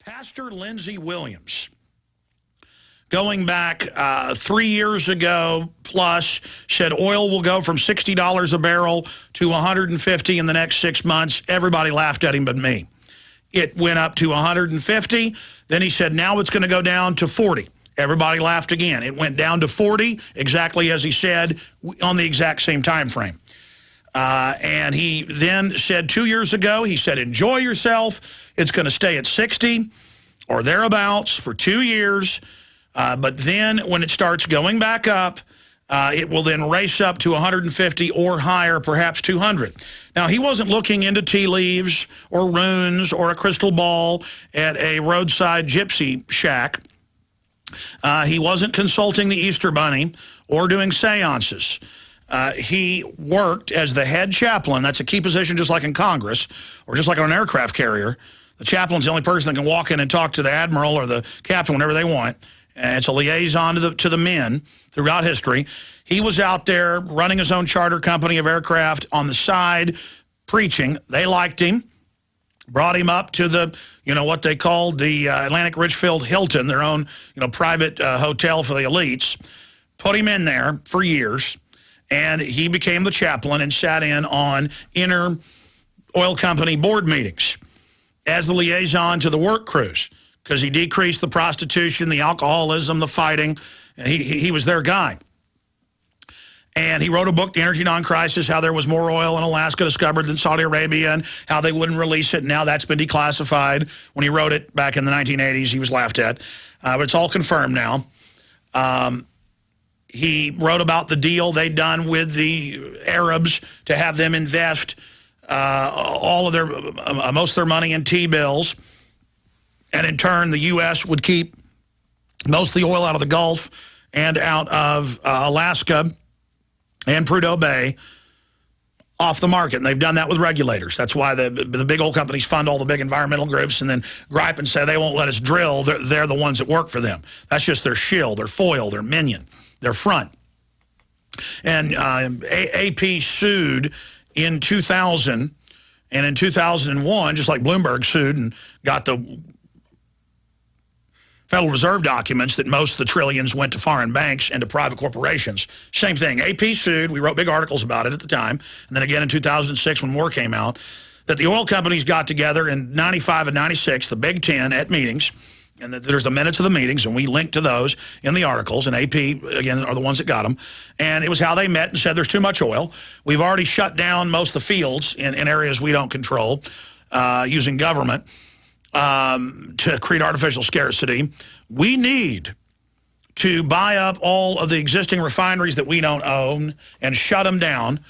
Pastor Lindsey Williams, going back 3 years ago plus, said oil will go from $60 a barrel to $150 in the next 6 months. Everybody laughed at him but me. It went up to $150. Then he said, now it's going to go down to $40. Everybody laughed again. It went down to $40, exactly as he said, on the exact same time frame. And he then said 2 years ago, he said, enjoy yourself. It's going to stay at 60 or thereabouts for 2 years. But then when it starts going back up, it will then race up to 150 or higher, perhaps 200. Now, he wasn't looking into tea leaves or runes or a crystal ball at a roadside gypsy shack. He wasn't consulting the Easter Bunny or doing seances. He worked as the head chaplain. That's a key position just like in Congress or just like on an aircraft carrier. The chaplain's the only person that can walk in and talk to the admiral or the captain whenever they want. And it's a liaison to the men throughout history. He was out there running his own charter company of aircraft on the side, preaching. They liked him, brought him up to the, what they called the Atlantic Richfield Hilton, their own, private hotel for the elites, put him in there for years. And he became the chaplain and sat in on inner oil company board meetings as the liaison to the work crews because he decreased the prostitution, the alcoholism, the fighting. And he was their guy. And he wrote a book, The Energy Non-Crisis, how there was more oil in Alaska discovered than Saudi Arabia and how they wouldn't release it. And now that's been declassified. When he wrote it back in the 1980s, he was laughed at. But it's all confirmed now. He wrote about the deal they'd done with the Arabs to have them invest all of their, most of their money in T-bills. And in turn, the U.S. would keep most of the oil out of the Gulf and out of Alaska and Prudhoe Bay off the market. And they've done that with regulators. That's why the big oil companies fund all the big environmental groups and then gripe and say they won't let us drill. They're the ones that work for them. That's just their shill, their foil, their minion, their front. And AP sued in 2000, and in 2001, just like Bloomberg sued and got the Federal Reserve documents that most of the trillions went to foreign banks and to private corporations. Same thing. AP sued. We wrote big articles about it at the time. And then again in 2006 when more came out, that the oil companies got together in 95 and 96, the Big Ten, at meetings. And there's the minutes of the meetings, and we linked to those in the articles. And AP, again, are the ones that got them. And it was how they met and said there's too much oil. We've already shut down most of the fields in areas we don't control using government. To create artificial scarcity. We need to buy up all of the existing refineries that we don't own and shut them down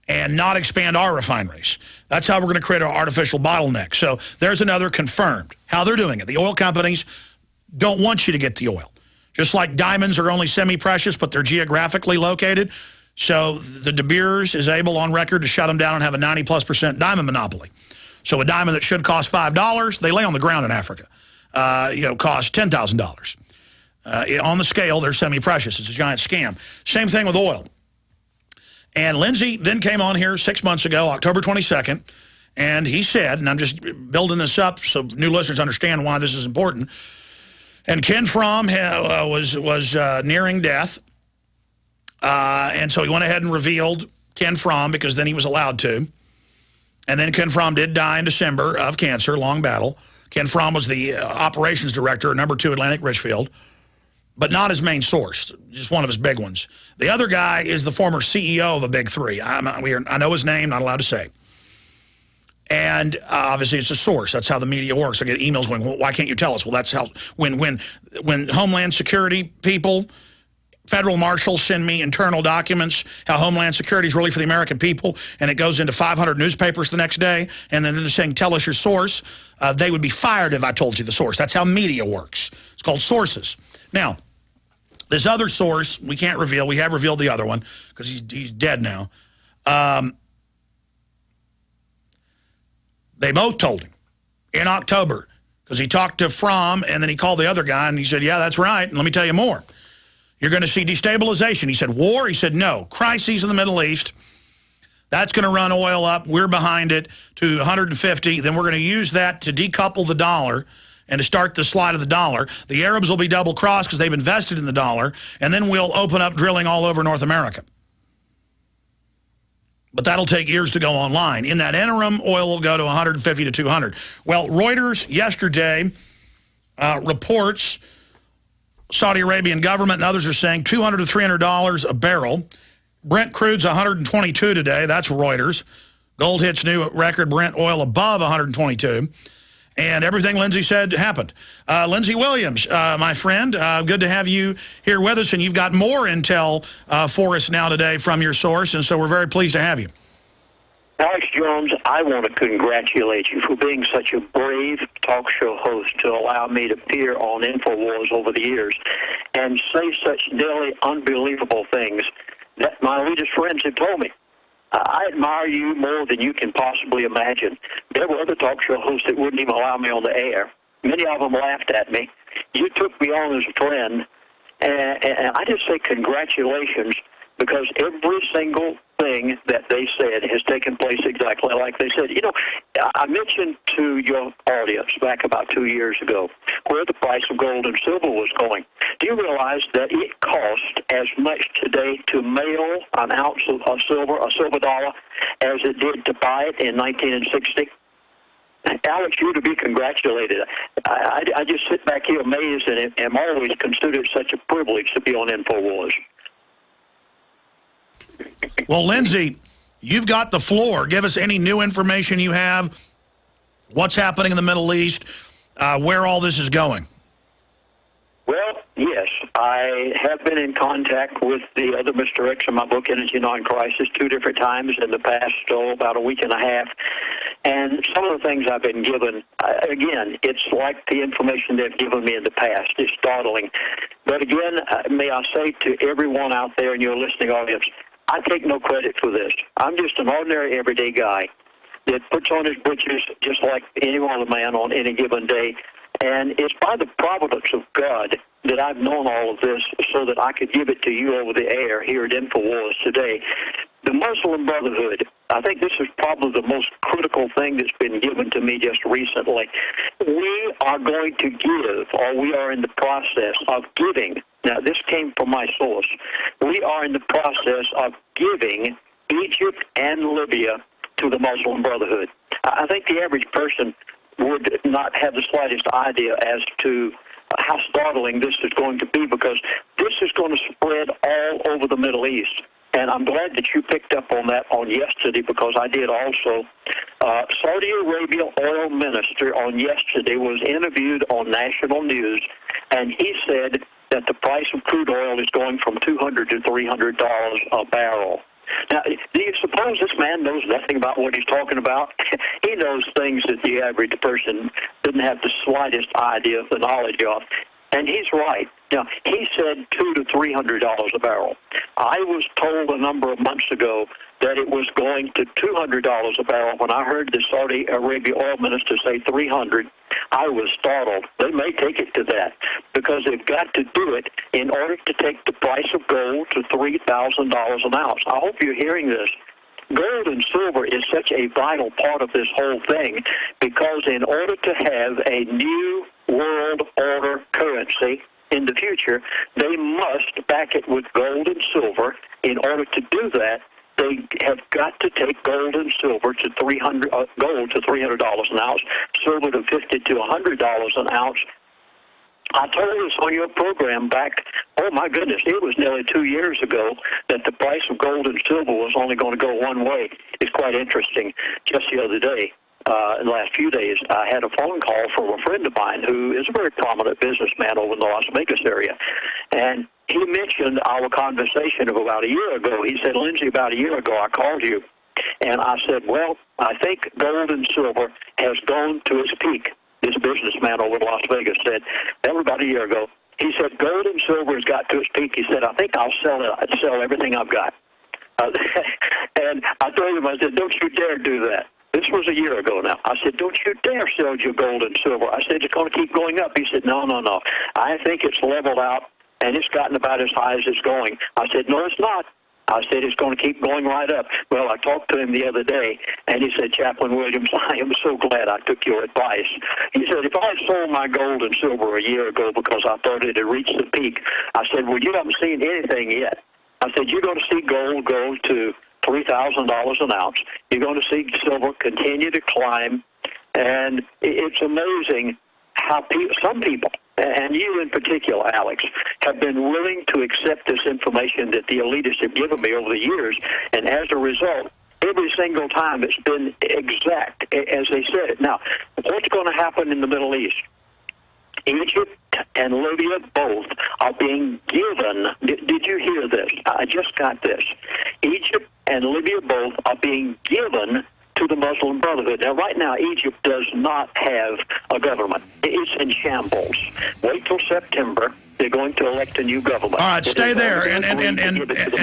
and not expand our refineries. That's how we're going to create an artificial bottleneck. So there's another confirmed how they're doing it. The oil companies don't want you to get the oil. Just like diamonds are only semi-precious, but they're geographically located. So the De Beers is able on record to shut them down and have a 90+% diamond monopoly. So a diamond that should cost $5, they lay on the ground in Africa, cost $10,000. On the scale, they're semi-precious. It's a giant scam. Same thing with oil. And Lindsey then came on here 6 months ago, October 22nd, and he said, and I'm just building this up so new listeners understand why this is important, and Ken Fromm was nearing death, and so he went ahead and revealed Ken Fromm because then he was allowed to. And then Ken Fromm did die in December of cancer, long battle. Ken Fromm was the operations director at number 2 Atlantic Richfield, but not his main source, just one of his big ones. The other guy is the former CEO of a big three. I know his name, not allowed to say. And obviously it's a source. That's how the media works. I get emails going, well, why can't you tell us? Well, that's how, when Homeland Security people, federal marshals send me internal documents, how Homeland Security is really for the American people, and it goes into 500 newspapers the next day, and then they're saying, tell us your source. They would be fired if I told you the source. That's how media works. It's called sources. Now, this other source, we can't reveal. We have revealed the other one because he's dead now. They both told him in October because he talked to Fromm, and then he called the other guy, and he said, yeah, that's right, and let me tell you more. You're going to see destabilization. He said, war? He said, no. Crises in the Middle East. That's going to run oil up. We're behind it to 150. Then we're going to use that to decouple the dollar and to start the slide of the dollar. The Arabs will be double-crossed because they've invested in the dollar, and then we'll open up drilling all over North America. But that'll take years to go online. In that interim, oil will go to 150 to 200. Well, Reuters yesterday reports Saudi Arabian government and others are saying $200 to $300 a barrel. Brent crude's 122 today. That's Reuters. Gold hits new record Brent oil above 122. And everything Lindsey said happened. Lindsey Williams, my friend, good to have you here with us. And you've got more intel for us now today from your source. And so we're very pleased to have you. Alex Jones, I want to congratulate you for being such a brave talk show host to allow me to appear on InfoWars over the years and say such daily unbelievable things that my elitist friends have told me. I admire you more than you can possibly imagine. There were other talk show hosts that wouldn't even allow me on the air. Many of them laughed at me. You took me on as a friend, and I just say congratulations, because every single thing that they said has taken place exactly like they said. You know, I mentioned to your audience back about 2 years ago where the price of gold and silver was going. Do you realize that it cost as much today to mail an ounce of silver, a silver dollar, as it did to buy it in 1960? Alex, you to be congratulated. I just sit back here amazed and am always considered such a privilege to be on InfoWars. Well, Lindsey, you've got the floor. Give us any new information you have, what's happening in the Middle East, where all this is going. Well, yes, I have been in contact with the other Mr. X in my book, Energy Non-Crisis, 2 different times in the past, about a week and a half. And some of the things I've been given, again, it's like the information they've given me in the past. It's startling. But again, may I say to everyone out there in your listening audience, I take no credit for this. I'm just an ordinary, everyday guy that puts on his britches just like any other man on any given day. And it's by the providence of God that I've known all of this so that I could give it to you over the air here at InfoWars today. The Muslim Brotherhood, I think this is probably the most critical thing that's been given to me just recently. We are going to give, or we are in the process of giving. Now, this came from my source. We are in the process of giving Egypt and Libya to the Muslim Brotherhood. I think the average person would not have the slightest idea as to how startling this is going to be, because this is going to spread all over the Middle East. And I'm glad that you picked up on that on yesterday, because I did also. Saudi Arabia oil minister on yesterday was interviewed on national news, and he said that the price of crude oil is going from $200 to $300 a barrel. Now, do you suppose this man knows nothing about what he's talking about? He knows things that the average person didn't have the slightest idea of the knowledge of. And he's right. Now, he said $200 to $300 a barrel. I was told a number of months ago that it was going to $200 a barrel. When I heard the Saudi Arabia oil minister say $300, I was startled. They may take it to that, because they've got to do it in order to take the price of gold to $3,000 an ounce. I hope you're hearing this. Gold and silver is such a vital part of this whole thing, because in order to have a new world order currency in the future, they must back it with gold and silver. In order to do that, they have got to take gold and silver to gold to $300 an ounce, silver to $50 to $100 an ounce. I told this on your program back, oh my goodness, it was nearly 2 years ago, that the price of gold and silver was only going to go one way. It's quite interesting. Just the other day, in the last few days, I had a phone call from a friend of mine who is a very prominent businessman over in the Las Vegas area. And he mentioned our conversation of about a year ago. He said, Lindsey, about a year ago I called you. And I said, well, I think gold and silver has gone to its peak. This businessman over in Las Vegas said, that was about a year ago. He said, gold and silver has got to its peak. He said, I think I'll sell it. I'd sell everything I've got. And I told him, I said, don't you dare do that. This was a year ago now. I said, don't you dare sell your gold and silver. I said, it's going to keep going up. He said, no. I think it's leveled out, and it's gotten about as high as it's going. I said, no, it's not. I said, it's going to keep going right up. Well, I talked to him the other day, and he said, Chaplain Williams, I am so glad I took your advice. He said, if I had sold my gold and silver a year ago because I thought it had reached the peak, I said, well, you haven't seen anything yet. I said, you're going to see gold go to $3,000 an ounce. You're going to see silver continue to climb. And it's amazing how some people, and you in particular, Alex, have been willing to accept this information that the elitists have given me over the years. And as a result, every single time it's been exact as they said it. Now, what's going to happen in the Middle East? Egypt and Libya both are being given. Did you hear this? I just got this. Egypt and Libya both are being given to the Muslim Brotherhood. Now, right now, Egypt does not have a government. It's in shambles. Wait till September. They're going to elect a new government. All right, stay there. And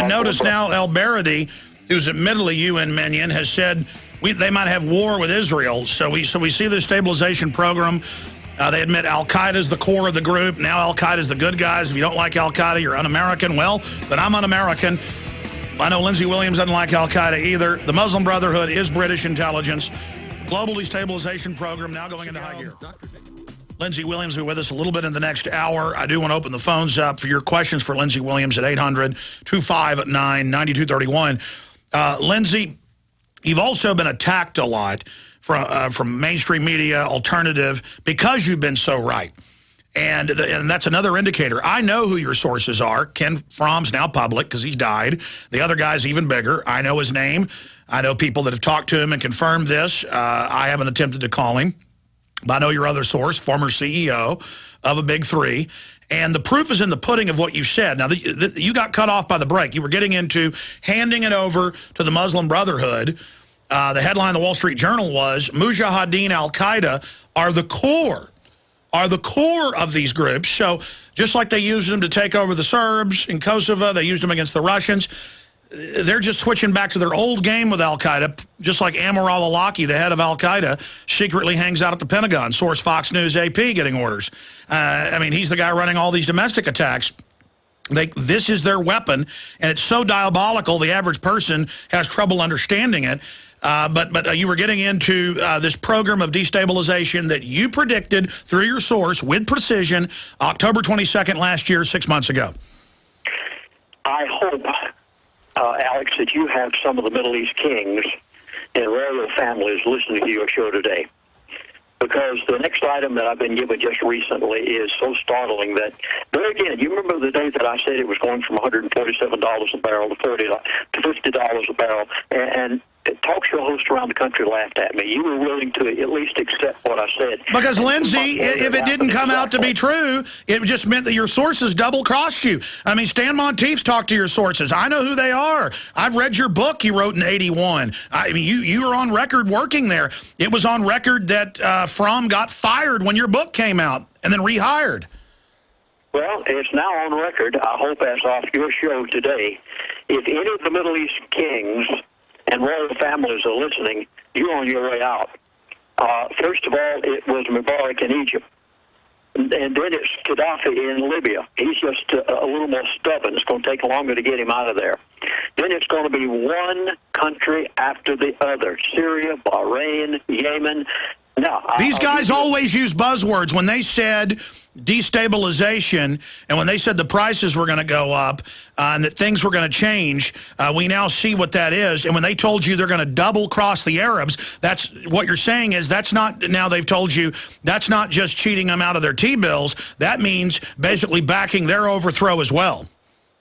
notice now El-Baradi, who's admittedly UN minion, has said they might have war with Israel. So we see the stabilization program. They admit Al-Qaeda is the core of the group. Now Al-Qaeda is the good guys. If you don't like Al-Qaeda, you're un-American. Well, then I'm un-American. I know Lindsey Williams doesn't like Al-Qaeda either. The Muslim Brotherhood is British intelligence. Global destabilization program now going into high gear. Lindsey Williams will be with us a little bit in the next hour. I do want to open the phones up for your questions for Lindsey Williams at 800-259-9231. Lindsey, you've also been attacked a lot from mainstream media, alternative, because you've been so right. And that's another indicator. I know who your sources are. Ken Fromm's now public because he's died. The other guy's even bigger. I know his name. I know people that have talked to him and confirmed this. I haven't attempted to call him. But I know your other source, former CEO of a big three. And the proof is in the pudding of what you said. Now, you got cut off by the break. You were getting into handing it over to the Muslim Brotherhood. The headline of the Wall Street Journal was, Mujahideen al-Qaeda are the core of these groups. So just like they used them to take over the Serbs in Kosovo, they used them against the Russians. They're just switching back to their old game with al-Qaeda, just like Amr al-Awlaki, the head of al-Qaeda, secretly hangs out at the Pentagon. Source Fox News AP getting orders. I mean, he's the guy running all these domestic attacks. This is their weapon, and it's so diabolical the average person has trouble understanding it. But you were getting into this program of destabilization that you predicted through your source with precision October 22nd last year, 6 months ago. I hope, Alex, that you have some of the Middle East kings and royal families listening to your show today. Because the next item that I've been given just recently is so startling that, there again, you remember the day that I said it was going from $147 a barrel to $50 a barrel, and talk show hosts around the country laughed at me. You were willing to at least accept what I said. Because, Lindsey, if it didn't come out to be true, it just meant that your sources double-crossed you. I mean, Stan Monteith's talked to your sources. I know who they are. I've read your book you wrote in '81. I mean, you were on record working there. It was on record that Fromm got fired when your book came out and then rehired. Well, it's now on record, I hope as off your show today, if any of the Middle East kings and royal families are listening, you're on your way out. First of all, it was Mubarak in Egypt. And then it's Gaddafi in Libya. He's just a little more stubborn. It's going to take longer to get him out of there. Then it's going to be one country after the other. Syria, Bahrain, Yemen. Now, these guys always use buzzwords. When they said destabilization and when they said the prices were going to go up and that things were going to change, we now see what that is. And when they told you they're going to double cross the Arabs, that's what you're saying is that's not, now they've told you that's not just cheating them out of their T-bills. That means basically backing their overthrow as well.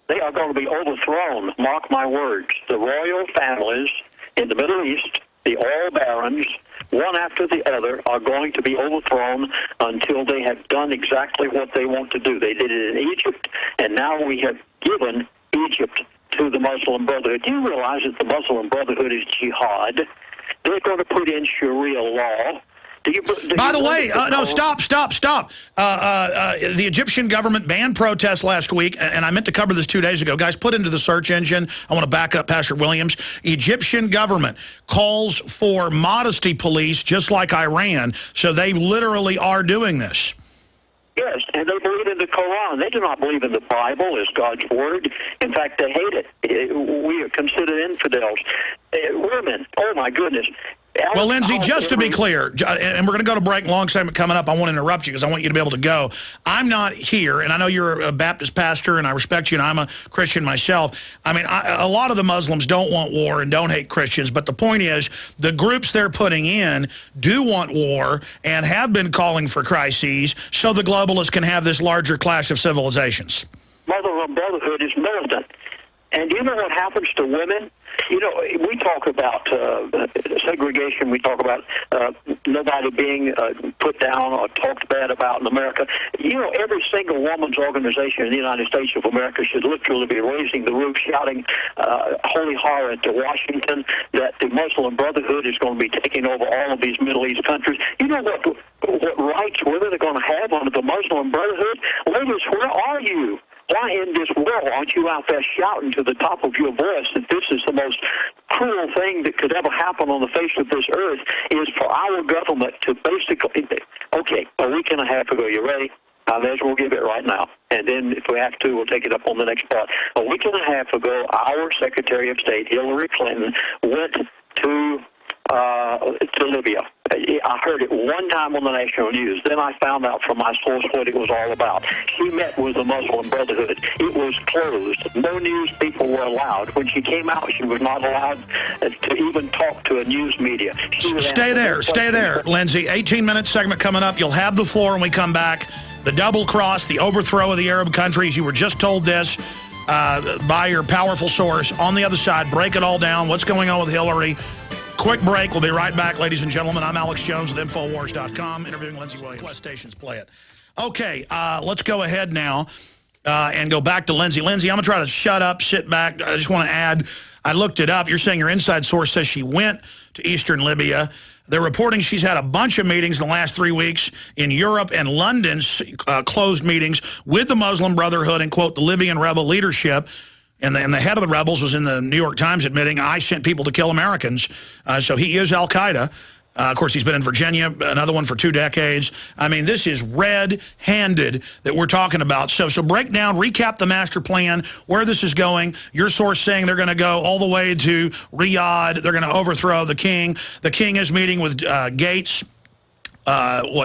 They are going to be overthrown, mark my words. The royal families in the Middle East, the oil barons, one after the other, are going to be overthrown until they have done exactly what they want to do. They did it in Egypt, and now we have given Egypt to the Muslim Brotherhood. Do you realize that the Muslim Brotherhood is jihad? They're going to put in Sharia law. By the way, no, stop. The Egyptian government banned protests last week, and I meant to cover this 2 days ago. Guys, put into the search engine. I want to back up Pastor Williams. Egyptian government calls for modesty police just like Iran, so they literally are doing this. Yes, and they believe in the Quran. They do not believe in the Bible as God's word. In fact, they hate it. We are considered infidels. Women, oh my goodness. Well, Lindsey, just to be clear, and we're going to go to break, long segment coming up. I want to interrupt you because I want you to be able to go. I'm not here, and I know you're a Baptist pastor, and I respect you, and I'm a Christian myself. I mean, a lot of the Muslims don't want war and don't hate Christians, but the point is the groups they're putting in do want war and have been calling for crises so the globalists can have this larger clash of civilizations. Muslim Brotherhood is militant. And do you know what happens to women? You know, we talk about segregation. We talk about nobody being put down or talked bad about in America. You know, every single woman's organization in the United States of America should literally be raising the roof, shouting holy horror to Washington that the Muslim Brotherhood is going to be taking over all of these Middle East countries. You know what rights women are going to have under the Muslim Brotherhood? Ladies, where are you? Why in this world aren't you out there shouting to the top of your voice that this is the most cruel thing that could ever happen on the face of this earth, is for our government to basically, okay, a week and a half ago, you ready? I may as well give it right now. And then if we have to, we'll take it up on the next part. A week and a half ago, our Secretary of State, Hillary Clinton, went to Libya. I heard it one time on the national news. Then I found out from my source what it was all about. She met with the Muslim Brotherhood. It was closed. No news people were allowed. When she came out, she was not allowed to even talk to a news media. Stay there, Lindsey. 18-minute segment coming up. You'll have the floor when we come back. The double cross, the overthrow of the Arab countries. You were just told this by your powerful source. On the other side, break it all down. What's going on with Hillary? Quick break. We'll be right back, ladies and gentlemen. I'm Alex Jones with Infowars.com, interviewing Lindsey Williams. Quest stations, play it. Okay, let's go ahead now and go back to Lindsey. Lindsey, I'm going to try to shut up, sit back. I just want to add, I looked it up. You're saying your inside source says she went to eastern Libya. They're reporting she's had a bunch of meetings in the last 3 weeks in Europe and London, closed meetings with the Muslim Brotherhood and, quote, the Libyan rebel leadership. And the head of the rebels was in the New York Times admitting, I sent people to kill Americans. So he is al-Qaeda. Of course, he's been in Virginia, another one for 2 decades. I mean, this is red-handed that we're talking about. So break down, recap the master plan, where this is going. Your source saying they're going to go all the way to Riyadh. They're going to overthrow the king. The king is meeting with Gates.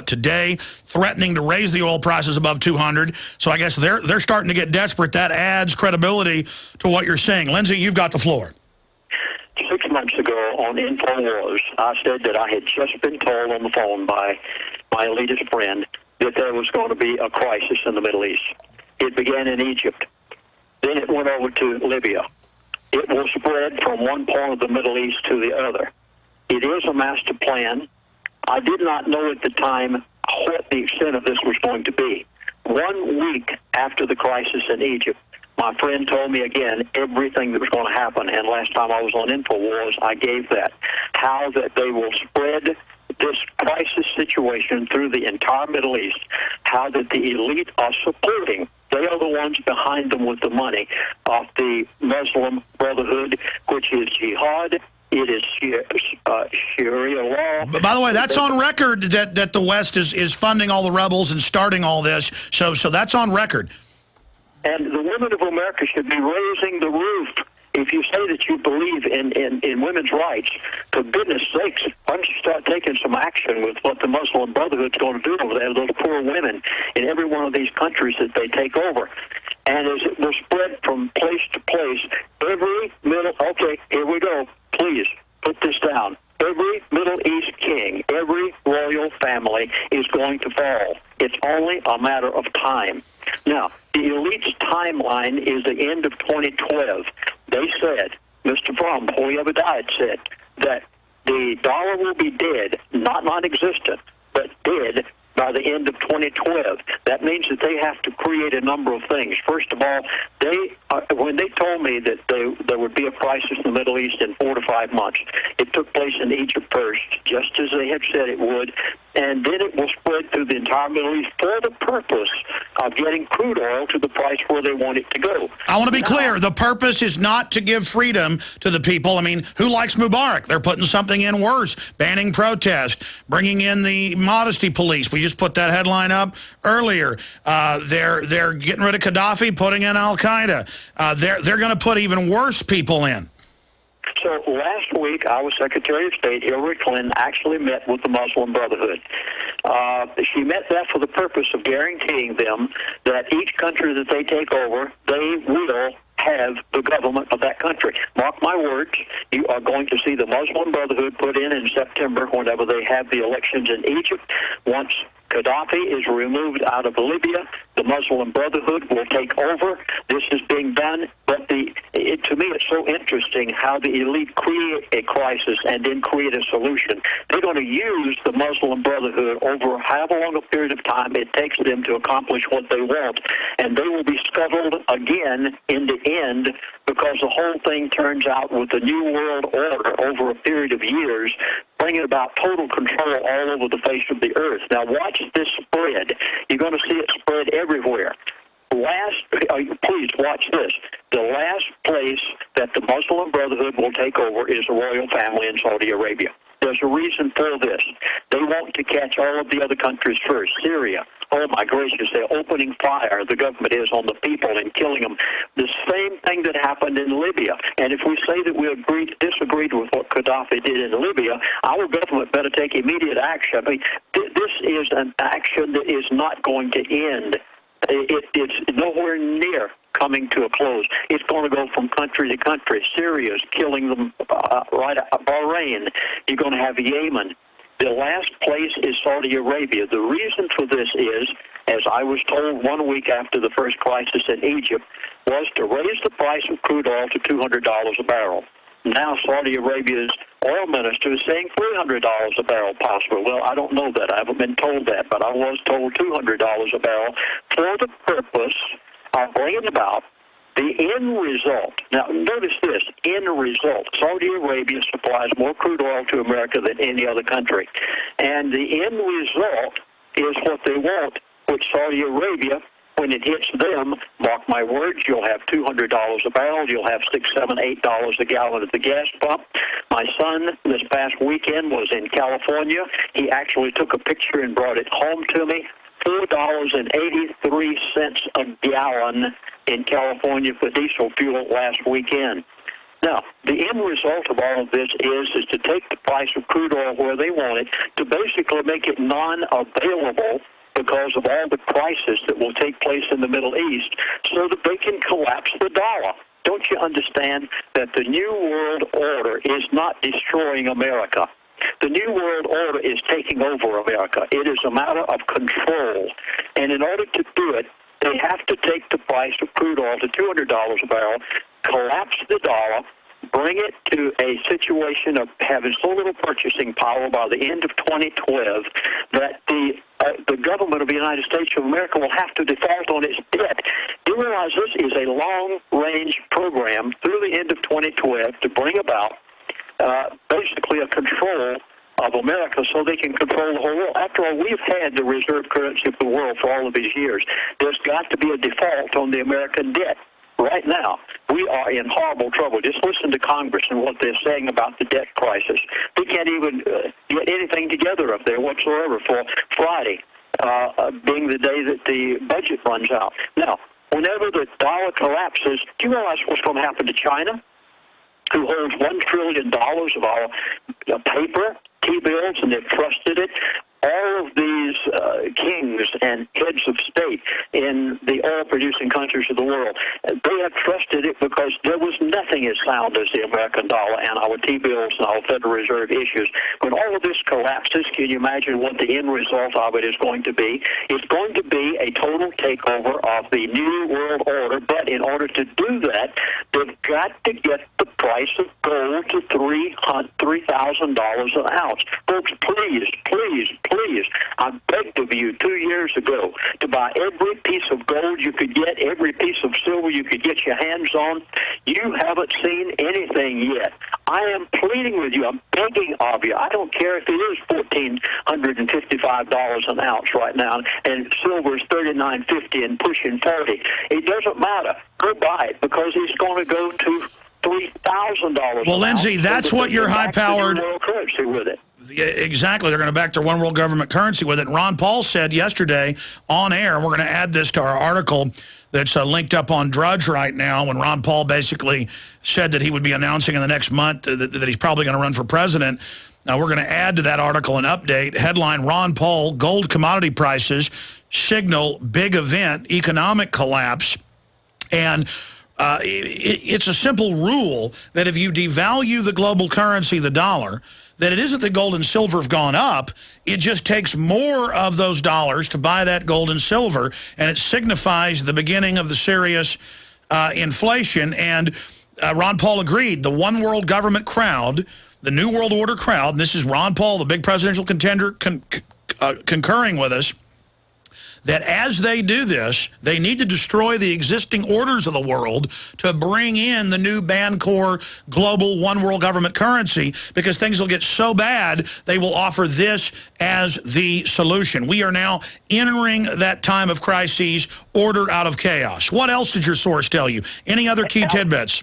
Today, threatening to raise the oil prices above 200. So I guess they're starting to get desperate. That adds credibility to what you're saying. Lindsey, you've got the floor. 6 months ago on InfoWars, I said that I had just been told on the phone by my elitist friend that there was going to be a crisis in the Middle East. It began in Egypt. Then it went over to Libya. It will spread from one part of the Middle East to the other. It is a master plan. I did not know at the time what the extent of this was going to be. 1 week after the crisis in Egypt, my friend told me again everything that was going to happen. And last time I was on InfoWars, I gave that. How that they will spread this crisis situation through the entire Middle East. How that the elite are supporting. They are the ones behind them with the money of the Muslim Brotherhood, which is jihad. It is Sharia law. But by the way, that's on record that the West is funding all the rebels and starting all this. So that's on record. And the women of America should be raising the roof. If you say that you believe in women's rights, for goodness sakes, why don't you start taking some action with what the Muslim Brotherhood's going to do over there, those poor women in every one of these countries that they take over. And as it will spread from place to place, okay, here we go. Please, put this down. Every Middle East king, every royal family is going to fall. It's only a matter of time. Now, the elite's timeline is the end of 2012. They said, Mr. Fromm, before he ever died, said that the dollar will be dead, not non-existent, but dead by the end of 2012. That means that they have to create a number of things. First of all, they when they told me that there would be a crisis in the Middle East in 4 to 5 months, it took place in Egypt first, just as they had said it would, and then it will spread through the entire Middle East for the purpose of getting crude oil to the price where they want it to go. I want to be clear. The purpose is not to give freedom to the people. I mean, who likes Mubarak? They're putting something in worse, banning protest, bringing in the modesty police. We just put that headline up earlier. They're getting rid of Gaddafi, putting in Al-Qaeda. They're going to put even worse people in. So last week, our Secretary of State, Hillary Clinton, actually met with the Muslim Brotherhood. She met that for the purpose of guaranteeing them that each country that they take over, they will have the government of that country. Mark my words, you are going to see the Muslim Brotherhood put in September whenever they have the elections in Egypt. Once Gaddafi is removed out of Libya, the Muslim Brotherhood will take over. This is being done, but to me it's so interesting how the elite create a crisis and then create a solution. They're going to use the Muslim Brotherhood over however long a period of time it takes them to accomplish what they want, and they will be scuttled again in the end, because the whole thing turns out with the New World Order over a period of years, bringing about total control all over the face of the earth. Now watch this spread. You're going to see it spread everywhere. Please watch this. The last place that the Muslim Brotherhood will take over is the royal family in Saudi Arabia. There's a reason for this. They want to catch all of the other countries first. Syria, oh my gracious, they're opening fire, the government is, on the people and killing them. The same thing that happened in Libya. And if we say that we disagreed with what Gaddafi did in Libya, our government better take immediate action. I mean, this is an action that is not going to end. It's nowhere near coming to a close. It's going to go from country to country. Syria's killing them right at Bahrain. You're going to have Yemen. The last place is Saudi Arabia. The reason for this is, as I was told 1 week after the first crisis in Egypt, was to raise the price of crude oil to $200 a barrel. Now Saudi Arabia's oil minister is saying $300 a barrel possible. Well, I don't know that. I haven't been told that, but I was told $200 a barrel for the purpose of bringing about the end result. Now, notice this, end result. Saudi Arabia supplies more crude oil to America than any other country. And the end result is what they want, which Saudi Arabia, when it hits them, mark my words, you'll have $200 a barrel, you'll have $6, $7, $8 a gallon at the gas pump. My son this past weekend was in California. He actually took a picture and brought it home to me. $4.83 a gallon in California for diesel fuel last weekend. Now, the end result of all of this is to take the price of crude oil where they want it, to basically make it non-available because of all the crisis that will take place in the Middle East, so that they can collapse the dollar. Don't you understand that the New World Order is not destroying America? The New World Order is taking over America. It is a matter of control. And in order to do it, they have to take the price of crude oil to $200 a barrel, collapse the dollar, bring it to a situation of having so little purchasing power by the end of 2012 that the government of the United States of America will have to default on its debt. You realize this is a long-range program through the end of 2012 to bring about basically a control of America so they can control the whole world. After all, we've had the reserve currency of the world for all of these years. There's got to be a default on the American debt. Right now, we are in horrible trouble. Just listen to Congress and what they're saying about the debt crisis. They can't even get anything together up there whatsoever for Friday, being the day that the budget runs out. Now, whenever the dollar collapses, do you realize what's going to happen to China, who holds $1 trillion of our paper, T-bills, and they've trusted it? All of these kings and heads of state in the oil-producing countries of the world, they have trusted it because there was nothing as sound as the American dollar and our T-bills and our Federal Reserve issues. When all of this collapses, can you imagine what the end result of it is going to be? It's going to be a total takeover of the New World Order, but in order to do that, they've got to get the price of gold to $3,000 an ounce. Folks, please, please, please, I begged of you 2 years ago to buy every piece of gold you could get, every piece of silver you could get your hands on. You haven't seen anything yet. I am pleading with you. I'm begging of you. I don't care if it is $1,455 an ounce right now, and silver is $39.50 and pushing 40. It doesn't matter. Go buy it, because it's going to go to $3,000. Well, Lindsey, that's what your high-powered world currency with it. Yeah, exactly. They're going to back their one world government currency with it. Ron Paul said yesterday on air, and we're going to add this to our article that's linked up on Drudge right now, when Ron Paul basically said that he would be announcing in the next month that he's probably going to run for president. Now, we're going to add to that article an update. Headline, Ron Paul, gold commodity prices signal big event, economic collapse. And it's a simple rule that if you devalue the global currency, the dollar, that it isn't that gold and silver have gone up. It just takes more of those dollars to buy that gold and silver, and it signifies the beginning of the serious inflation. And Ron Paul agreed. The one world government crowd, the New World Order crowd, and this is Ron Paul, the big presidential contender, concurring with us, that as they do this, they need to destroy the existing orders of the world to bring in the new Bancor global one world government currency, because things will get so bad, they will offer this as the solution. We are now entering that time of crises, order out of chaos. What else did your source tell you? Any other key tidbits?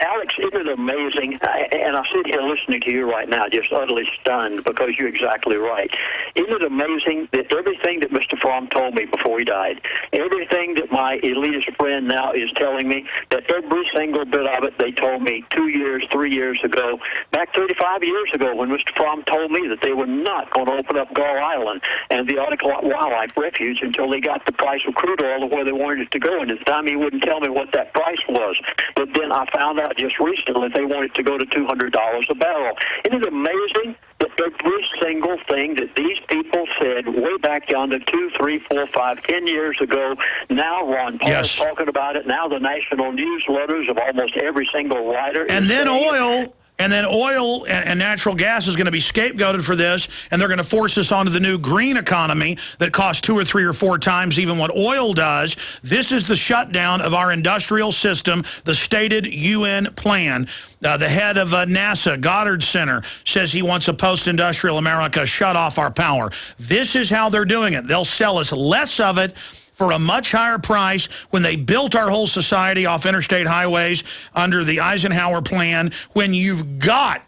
Alex, isn't it amazing? And I sit here listening to you right now, just utterly stunned, because you're exactly right. Isn't it amazing that everything that Mr. Fromm told me before he died, everything that my elitist friend now is telling me, that every single bit of it they told me 2 years, 3 years ago, back 35 years ago, when Mr. Fromm told me that they were not going to open up Gull Island and the Arctic Wildlife Refuge until they got the price of crude oil to where they wanted it to go. And at the time, he wouldn't tell me what that price was. But then I found out just recently they wanted to go to $200 a barrel. Isn't it amazing that every single thing that these people said way back yonder 2, 3, 4, 5, 10 years ago, now Ron Paul is talking about it. Now the national newsletters of almost every single writer. And then oil. And then oil and natural gas is going to be scapegoated for this, and they're going to force us onto the new green economy that costs 2 or 3 or 4 times even what oil does. This is the shutdown of our industrial system, the stated UN plan. The head of NASA, Goddard Center, says he wants a post-industrial America, shut off our power. This is how they're doing it. They'll sell us less of it for a much higher price. When they built our whole society off interstate highways under the Eisenhower plan, when you've got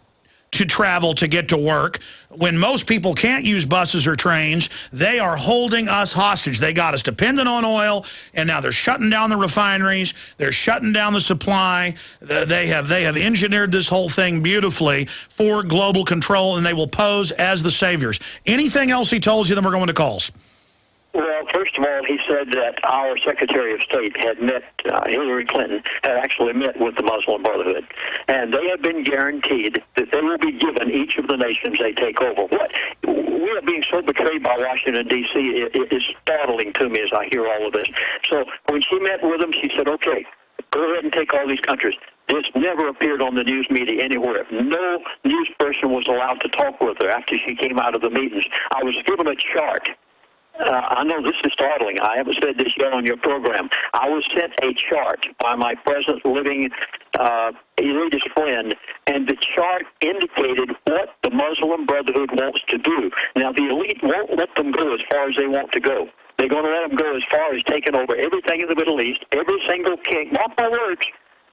to travel to get to work, when most people can't use buses or trains, they are holding us hostage. They got us dependent on oil, and now they're shutting down the refineries. They're shutting down the supply. They have engineered this whole thing beautifully for global control, and they will pose as the saviors. Anything else he told you? Then we're going to calls. Well, first of all, he said that our Secretary of State had met, Hillary Clinton had actually met with the Muslim Brotherhood, and they have been guaranteed that they will be given each of the nations they take over. What we are being so betrayed by Washington, D.C., it is startling to me as I hear all of this. So when she met with them, she said, okay, go ahead and take all these countries. This never appeared on the news media anywhere. No news person was allowed to talk with her after she came out of the meetings. I was given a chart. I know this is startling. I haven't said this yet on your program. I was sent a chart by my present living elitist friend, and the chart indicated what the Muslim Brotherhood wants to do. Now, the elite won't let them go as far as they want to go. They're going to let them go as far as taking over everything in the Middle East, every single king. Mark my words.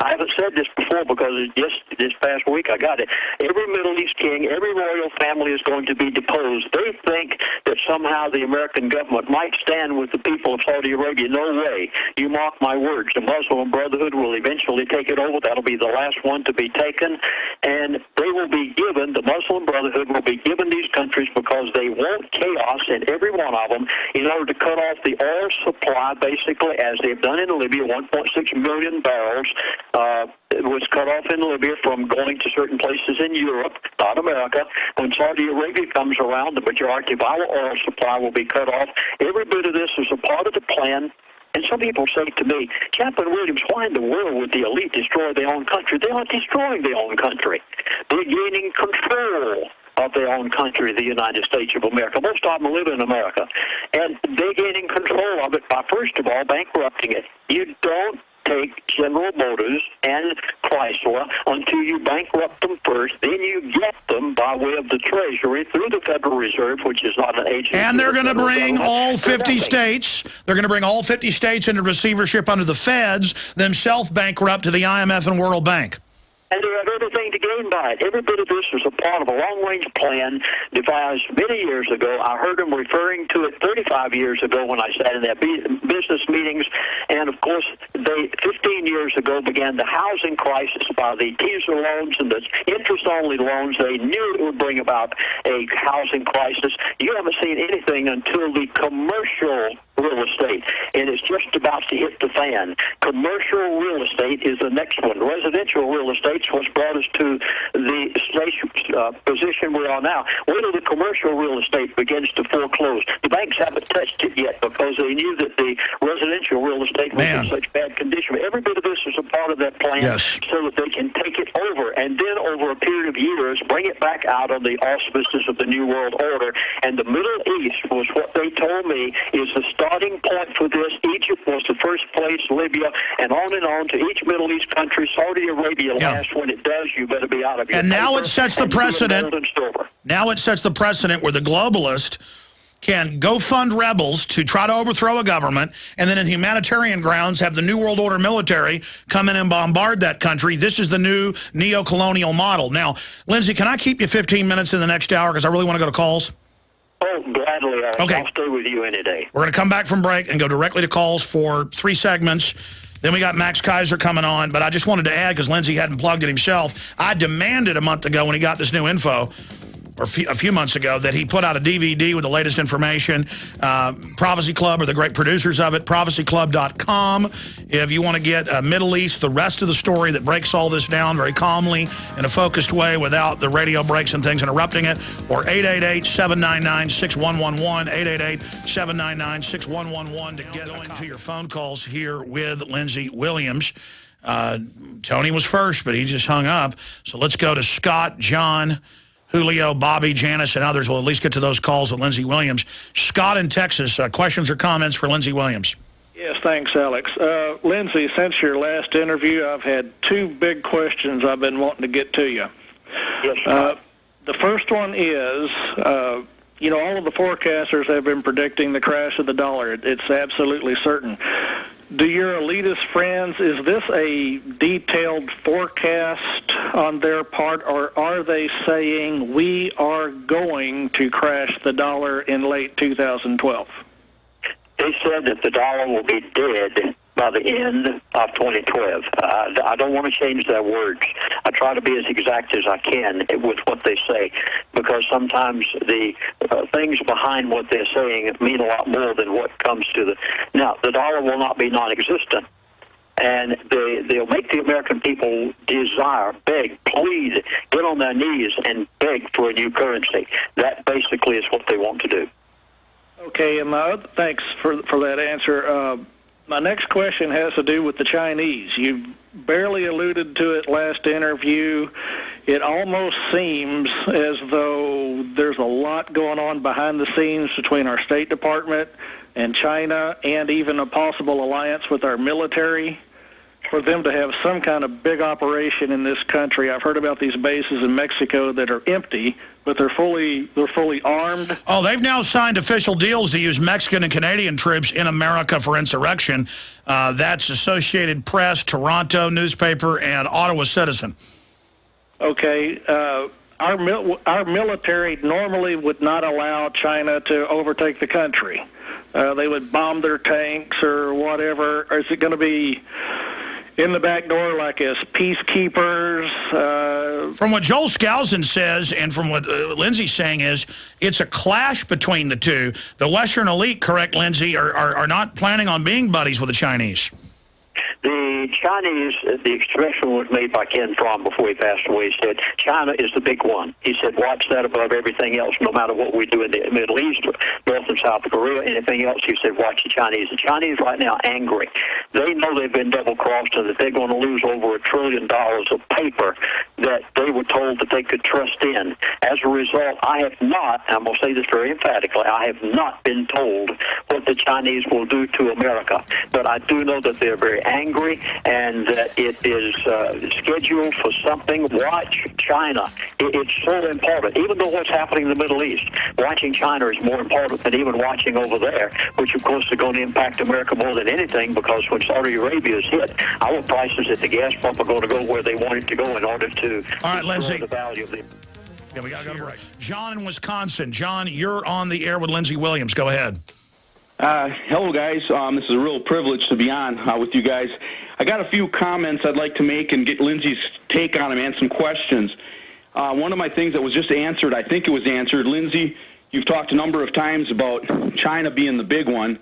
I haven't said this before because just this past week I got it. Every Middle East king, every royal family is going to be deposed. They think that somehow the American government might stand with the people of Saudi Arabia. No way. You mark my words. The Muslim Brotherhood will eventually take it over. That'll be the last one to be taken. And they will be given, the Muslim Brotherhood will be given these countries because they want chaos in every one of them in order to cut off the oil supply, basically, as they've done in Libya, 1.6 million barrels. It was cut off in Libya from going to certain places in Europe, not America. When Saudi Arabia comes around, the majority of our oil supply will be cut off. Every bit of this is a part of the plan And some people say to me, Chaplain Williams, why in the world would the elite destroy their own country? They aren't destroying their own country. They're gaining control of their own country, the United States of America. Most of them live in America. And they're gaining control of it by, first of all, bankrupting it. You don't take General Motors and Chrysler until you bankrupt them first. Then you get them by way of the Treasury through the Federal Reserve, which is not an agency. And they're going to bring all 50 states. They're going to bring all 50 states into receivership under the feds, themselves bankrupt to the IMF and World Bank. And they have everything to gain by it. Every bit of this is a part of a long-range plan devised many years ago. I heard them referring to it 35 years ago when I sat in their business meetings. And, of course, they 15 years ago began the housing crisis by the teaser loans and the interest-only loans. They knew it would bring about a housing crisis. You haven't seen anything until the commercial real estate, and it's just about to hit the fan. Commercial real estate is the next one. Residential real estate is what's brought us to the position we are now. Wait till the commercial real estate begins to foreclose. The banks haven't touched it yet because they knew that the residential real estate was in such bad condition. But every bit of this is a part of that plan so that they can take it over, and then over a period of years, bring it back out of the auspices of the New World Order. And the Middle East was what they told me is the starting point for this. Egypt was the first place, Libya, and on to each Middle East country. Saudi Arabia last. When it does, you better be out of your And now it sets the precedent. Now it sets the precedent where the globalist can go fund rebels to try to overthrow a government, and then in humanitarian grounds have the New World Order military come in and bombard that country. This is the new neo-colonial model. Now, Lindsey, can I keep you 15 minutes in the next hour because I really want to go to calls? Oh, gladly. Okay. I'll stay with you any day. We're going to come back from break and go directly to calls for 3 segments. Then we got Max Kaiser coming on, but I just wanted to add, because Lindsey hadn't plugged it himself, I demanded a month ago when he got this new info, or a few months ago, that he put out a DVD with the latest information. Prophecy Club are the great producers of it, prophecyclub.com. If you want to get Middle East, the rest of the story that breaks all this down very calmly in a focused way without the radio breaks and things interrupting it, or 888-799-6111, 888-799-6111 to get going to your phone calls here with Lindsey Williams. Tony was first, but he just hung up. So let's go to Scott, John, Julio, Bobby, Janice, and others. We'll at least get to those calls with Lindsey Williams. Scott in Texas, questions or comments for Lindsey Williams? Yes, thanks, Alex. Lindsey, since your last interview, I've had 2 big questions I've been wanting to get to you. Yes, the first one is, you know, all of the forecasters have been predicting the crash of the dollar. It's absolutely certain. Do your elitist friends, is this a detailed forecast on their part, or are they saying we are going to crash the dollar in late 2012? They said that the dollar will be dead by the end of 2012. I don't want to change their words. I try to be as exact as I can with what they say, because sometimes the things behind what they're saying mean a lot more than what comes to the... Now, the dollar will not be non-existent, and they'll make the American people desire, beg, plead, get on their knees and beg for a new currency. That basically is what they want to do. Okay, and thanks for that answer. My next question has to do with the Chinese. You barely alluded to it last interview. It almost seems as though there's a lot going on behind the scenes between our State Department and China, and even a possible alliance with our military for them to have some kind of big operation in this country. I've heard about these bases in Mexico that are empty, but they're fully armed. Oh, they've now signed official deals to use Mexican and Canadian troops in America for insurrection. That's Associated Press, Toronto newspaper, and Ottawa Citizen. Okay. Our military normally would not allow China to overtake the country. They would bomb their tanks or whatever. Or is it going to be in the back door like as peacekeepers? From what Joel Skousen says, and from what Lindsey's saying, is it's a clash between the two. The Western elite, correct, Lindsey, are not planning on being buddies with the Chinese. The the Chinese, the expression was made by Ken Fromm before he passed away. He said, China is the big one. He said, watch that above everything else, no matter what we do in the Middle East, North and South Korea, anything else. He said, watch the Chinese. The Chinese right now angry. They know they've been double-crossed and that they're going to lose over $1 trillion of paper that they were told that they could trust in. As a result, I have not, I'm going to say this very emphatically, I have not been told what the Chinese will do to America. But I do know that they're very angry and that it is scheduled for something. Watch China. It's so important. Even though what's happening in the Middle East, watching China is more important than even watching over there, which of course is going to impact America more than anything, because when Saudi Arabia is hit, our prices at the gas pump are going to go where they want it to go in order to Lindsey, the value of the... Yeah, we got to go to break. John in Wisconsin. John, you're on the air with Lindsey Williams. Go ahead. Hello, guys. This is a real privilege to be on with you guys. I got a few comments I'd like to make and get Lindsey's take on them and some questions. One of my things that was just answered, I think it was answered. Lindsey, you've talked a number of times about China being the big one.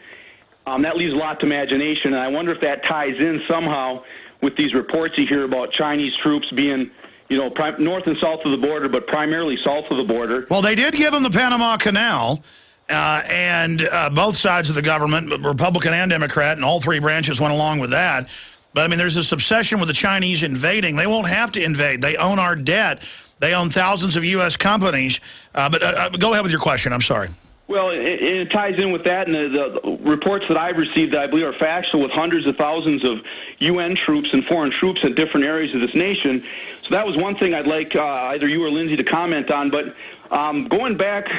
That leaves a lot to imagination, and I wonder if that ties in somehow with these reports you hear about Chinese troops being, you know, north and south of the border, but primarily south of the border. Well, they did give them the Panama Canal, and both sides of the government, Republican and Democrat, and all three branches went along with that. But, I mean, there's this obsession with the Chinese invading. They won't have to invade. They own our debt. They own thousands of U.S. companies. But go ahead with your question. I'm sorry. Well, it ties in with that, and the reports that I've received that I believe are factual, with hundreds of thousands of UN troops and foreign troops in different areas of this nation. So that was one thing I'd like either you or Lindsey to comment on. But going back,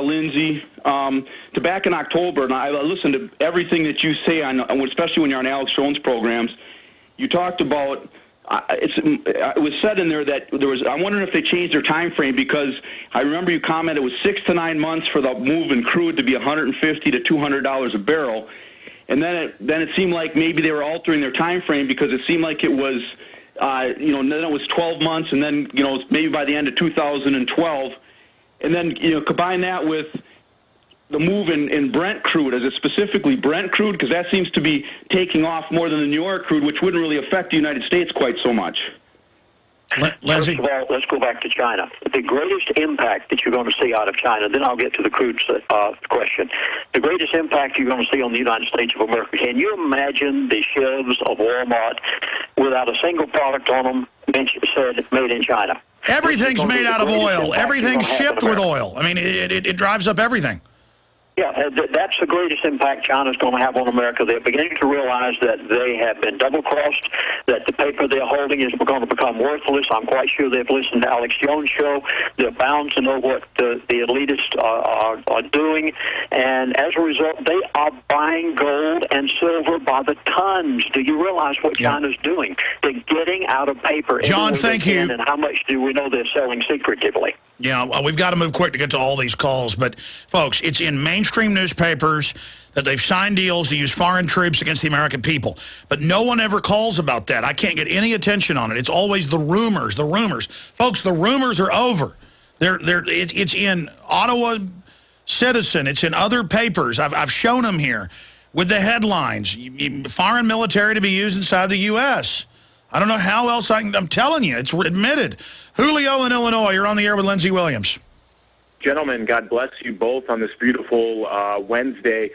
Lindsey, to back in October, and I listened to everything that you say, especially when you're on Alex Jones' programs. You talked about... it was said in there that there was. I'm wondering if they changed their time frame, because I remember you commented it was 6 to 9 months for the move in crude to be $150 to $200 a barrel, and then it seemed like maybe they were altering their time frame, because it seemed like it was, then it was 12 months, and then maybe by the end of 2012, and then combine that with the move in Brent crude. Is it specifically Brent crude? Because that seems to be taking off more than the New York crude, which wouldn't really affect the United States quite so much. Lindsey? First of all, let's go back to China. The greatest impact that you're going to see out of China, then I'll get to the crude question. The greatest impact you're going to see on the United States of America. Can you imagine the shelves of Walmart without a single product on them said made in China? Everything's made out of oil. Everything's shipped with oil. I mean, it drives up everything. Yeah, that's the greatest impact China's going to have on America. They're beginning to realize that they have been double-crossed, that the paper they're holding is going to become worthless. I'm quite sure they've listened to Alex Jones' show. They're bound to know what the elitists are doing. And as a result, they are buying gold and silver by the tons. Do you realize what China's doing? They're getting out of paper. John, thank you. And how much do we know they're selling secretively? Yeah, we've got to move quick to get to all these calls. But, folks, it's in mainstream newspapers that they've signed deals to use foreign troops against the American people. But no one ever calls about that. I can't get any attention on it. It's always the rumors, the rumors. Folks, the rumors are over. It's in Ottawa Citizen. It's in other papers. I've shown them here with the headlines. Foreign military to be used inside the U.S. I don't know how else I'm telling you. It's admitted. Julio in Illinois, you're on the air with Lindsey Williams. Gentlemen, God bless you both on this beautiful Wednesday.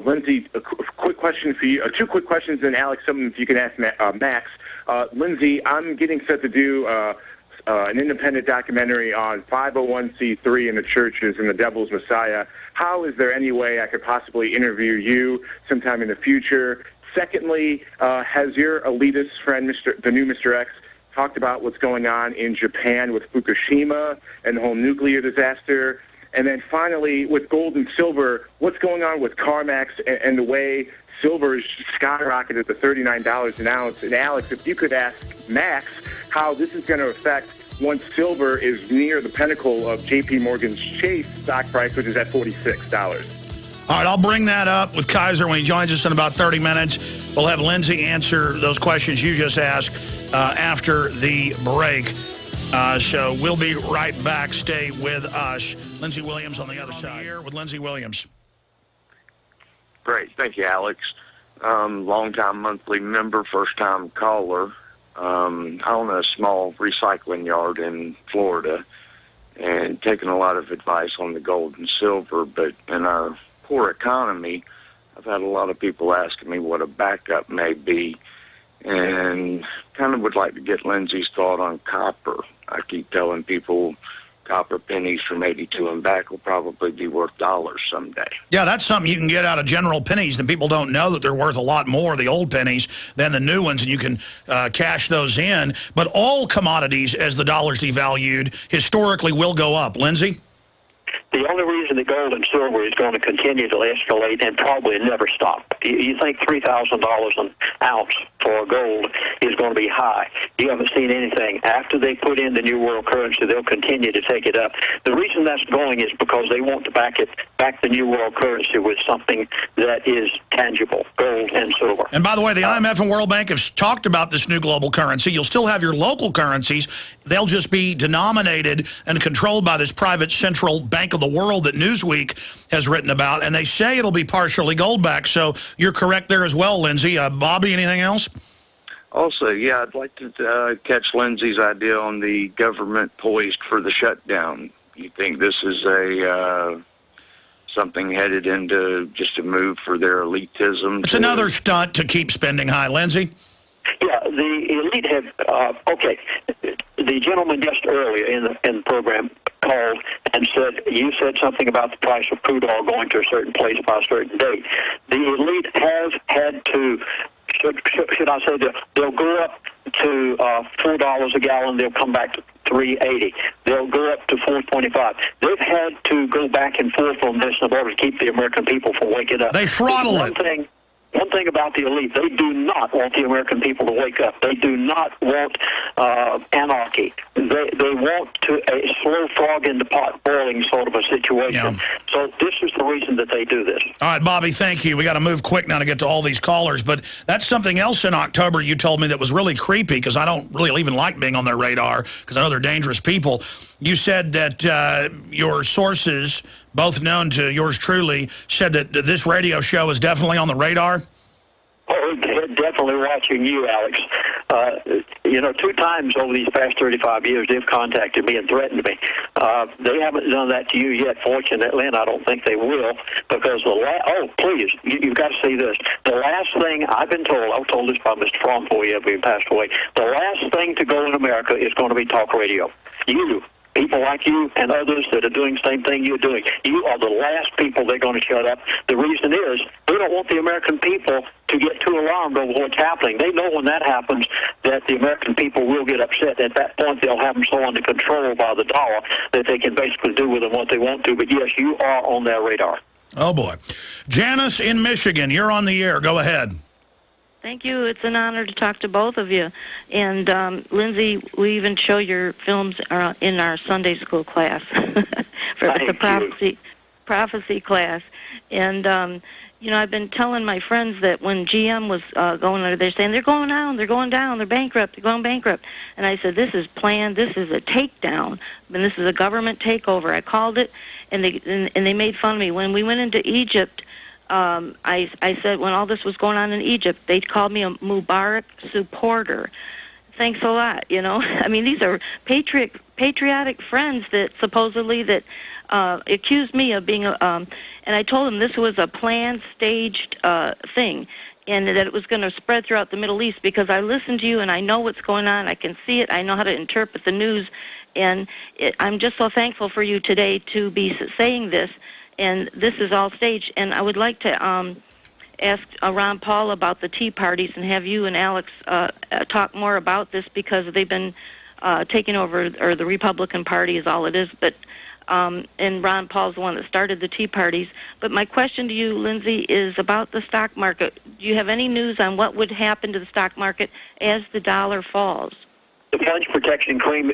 Lindsey, a quick question for you. Two quick questions, and Alex, something if you can ask Max. Lindsey, I'm getting set to do an independent documentary on 501c3 in the churches and the devil's Messiah. How is there any way I could possibly interview you sometime in the future? Secondly, has your elitist friend, the new Mr. X, talked about what's going on in Japan with Fukushima and the whole nuclear disaster? And then finally, with gold and silver, what's going on with CarMax and the way silver is skyrocketed to $39 an ounce? And Alex, if you could ask Max how this is going to affect once silver is near the pinnacle of J.P. Morgan's Chase stock price, which is at $46. All right, I'll bring that up with Kaiser when he joins us in about 30 minutes. We'll have Lindsey answer those questions you just asked after the break. So we'll be right back. Stay with us. Lindsey Williams on the other side. Here with Lindsey Williams. Great. Thank you, Alex. Long-time monthly member, first-time caller. I own a small recycling yard in Florida and taking a lot of advice on the gold and silver, but in our poor economy, I've had a lot of people asking me what a backup may be, and kind of would like to get Lindsey's thought on copper. I keep telling people copper pennies from 82 and back will probably be worth dollars someday. Yeah, that's something you can get out of general pennies, and people don't know that they're worth a lot more, the old pennies, than the new ones, and you can cash those in. But all commodities, as the dollar's devalued, historically will go up. Lindsey? The only reason the gold and silver is going to continue to escalate and probably never stop. You think $3,000 an ounce for gold is going to be high. You haven't seen anything. After they put in the new world currency, they'll continue to take it up. The reason that's going is because they want to back the new world currency with something that is tangible, gold and silver. And by the way, the IMF and World Bank have talked about this new global currency. You'll still have your local currencies. They'll just be denominated and controlled by this private central bank of the world that Newsweek has written about, and they say it'll be partially gold-backed. So you're correct there as well, Lindsey. Bobby, anything else? Also, yeah, I'd like to catch Lindsey's idea on the government poised for the shutdown. You think this is something headed into just a move for their elitism? It's another stunt to keep spending high. Lindsey? Yeah, the elite have, okay, the gentleman just earlier in the program called and said, you said something about the price of crude oil going to a certain place by a certain date. The elite have had to, should I say, they'll go up to $4 a gallon, they'll come back to $3.80. They'll go up to $4.25. They've had to go back and forth on this in order to keep the American people from waking up. They throttle it. One thing about the elite, they do not want the American people to wake up. They do not want anarchy. They want a slow frog in the pot boiling sort of a situation. Yeah. So this is the reason that they do this. All right, Bobby, thank you. We got to move quick now to get to all these callers. But that's something else in October you told me that was really creepy, because I don't really even like being on their radar because I know they're dangerous people. You said that your sources, both known to yours truly, said that this radio show is definitely on the radar? Oh, they're definitely watching you, Alex. 2 times over these past 35 years, they've contacted me and threatened me. They haven't done that to you yet, fortunately, and I don't think they will, because please, you've got to see this. The last thing I've been told, I was told this by Mr. Fromm before he passed away, the last thing to go in America is going to be talk radio. People like you and others that are doing the same thing you're doing. You are the last people they're going to shut up. The reason is they don't want the American people to get too alarmed over what's happening. They know when that happens that the American people will get upset. At that point, they'll have them so under control by the dollar that they can basically do with them what they want to. But, yes, you are on their radar. Oh, boy. Janice in Michigan, you're on the air. Go ahead. Thank you. It's an honor to talk to both of you. And, Lindsey, we even show your films in our Sunday school class, for the prophecy class. And, I've been telling my friends that when GM was going under, they're saying, they're going down, they're bankrupt, they're going bankrupt. And I said, this is planned, this is a takedown, and this is a government takeover. I called it, and they made fun of me. When we went into Egypt, I said when all this was going on in Egypt, they called me a Mubarak supporter. Thanks a lot, I mean, these are patriotic friends that supposedly accused me of being and I told them this was a planned, staged thing, and that it was going to spread throughout the Middle East, because I listen to you and I know what's going on. I can see it. I know how to interpret the news, and I'm just so thankful for you today to be saying this. And this is all staged. And I would like to ask Ron Paul about the Tea Parties and have you and Alex talk more about this, because they've been taking over, or the Republican Party is all it is. But and Ron Paul's the one that started the Tea Parties. But my question to you, Lindsey, is about the stock market. Do you have any news on what would happen to the stock market as the dollar falls? The plunge protection team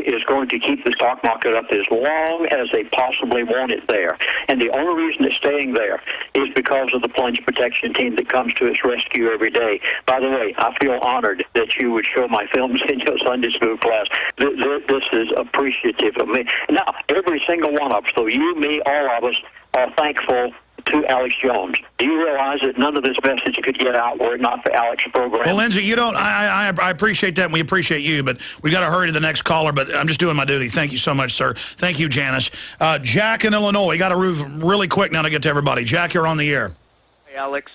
is going to keep the stock market up as long as they possibly want it there. And the only reason it's staying there is because of the plunge protection team that comes to its rescue every day. By the way, I feel honored that you would show my films in your Sunday school class. This is appreciative of me. Now, every single one of us, so you, me, all of us, are thankful to Alex Jones. Do you realize that none of this message could get out were it not for Alex's program? Well, Lindsey, you don't. I appreciate that, and we appreciate you, but we got to hurry to the next caller. But I'm just doing my duty. Thank you so much, sir. Thank you, Janice. Jack in Illinois. We got to move really quick now to get to everybody. Jack, you're on the air. Hey, Alex.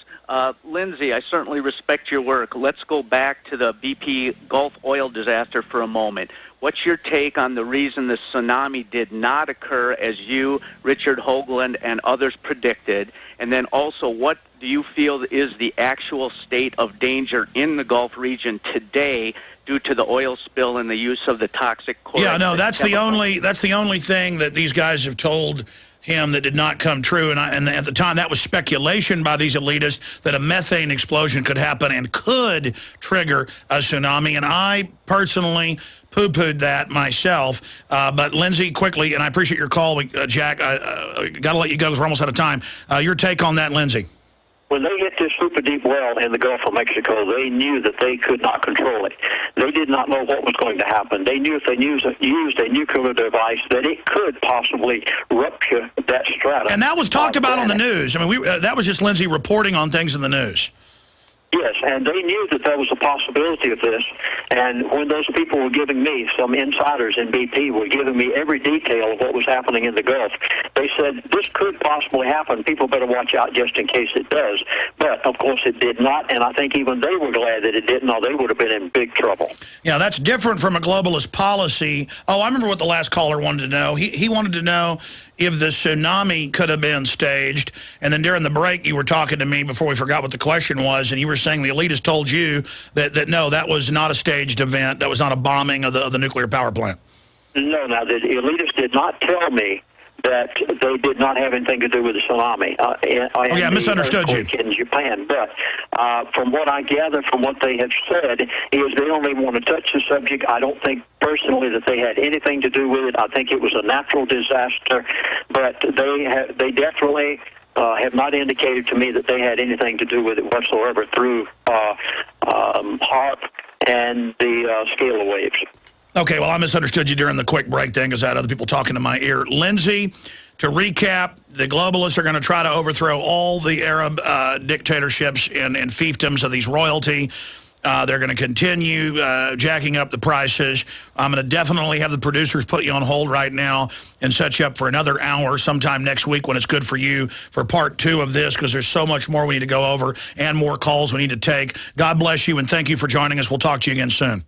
Lindsey, I certainly respect your work. Let's go back to the BP Gulf oil disaster for a moment. What's your take on the reason the tsunami did not occur as you, Richard Hoagland, and others predicted? And then also, what do you feel is the actual state of danger in the Gulf region today due to the oil spill and the use of the toxic chloride? Yeah, no, that's the only thing that these guys have told him that did not come true, and at the time that was speculation by these elitists that a methane explosion could happen and could trigger a tsunami, and I personally poo-pooed that myself. But Lindsey, quickly, and I appreciate your call, Jack, I got to let you go because we're almost out of time. Your take on that, Lindsey? When they hit this super deep well in the Gulf of Mexico, they knew that they could not control it. They did not know what was going to happen. They knew if they used a nuclear device that it could possibly rupture that stratum. And that was talked about on the news. I mean, that was just Lindsey reporting on things in the news. Yes, and they knew that there was a possibility of this. And when those people were giving me, some insiders in BP were giving me every detail of what was happening in the Gulf, they said, this could possibly happen. People better watch out just in case it does. But, of course, it did not, and I think even they were glad that it didn't, or they would have been in big trouble. Yeah, that's different from a globalist policy. Oh, I remember what the last caller wanted to know. He wanted to know if the tsunami could have been staged. And then during the break, you were talking to me before we forgot what the question was, and you were saying the elitists told you that no, that was not a staged event. That was not a bombing of the nuclear power plant. No, now, the elitists did not tell me that they did not have anything to do with the tsunami. I misunderstood you. In Japan. But from what I gather from what they have said is they only want to touch the subject. I don't think personally that they had anything to do with it. I think it was a natural disaster. But they definitely have not indicated to me that they had anything to do with it whatsoever through HAARP and the scalar waves. Okay, well, I misunderstood you during the quick break thing because I had other people talking to my ear. Lindsey, to recap, the globalists are going to try to overthrow all the Arab dictatorships and fiefdoms of these royalty. They're going to continue jacking up the prices. I'm going to definitely have the producers put you on hold right now and set you up for another hour sometime next week when it's good for you for part 2 of this, because there's so much more we need to go over and more calls we need to take. God bless you, and thank you for joining us. We'll talk to you again soon.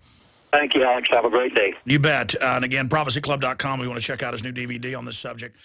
Thank you, Alex. Have a great day. You bet. And again, prophecyclub.com. We want to check out his new DVD on this subject.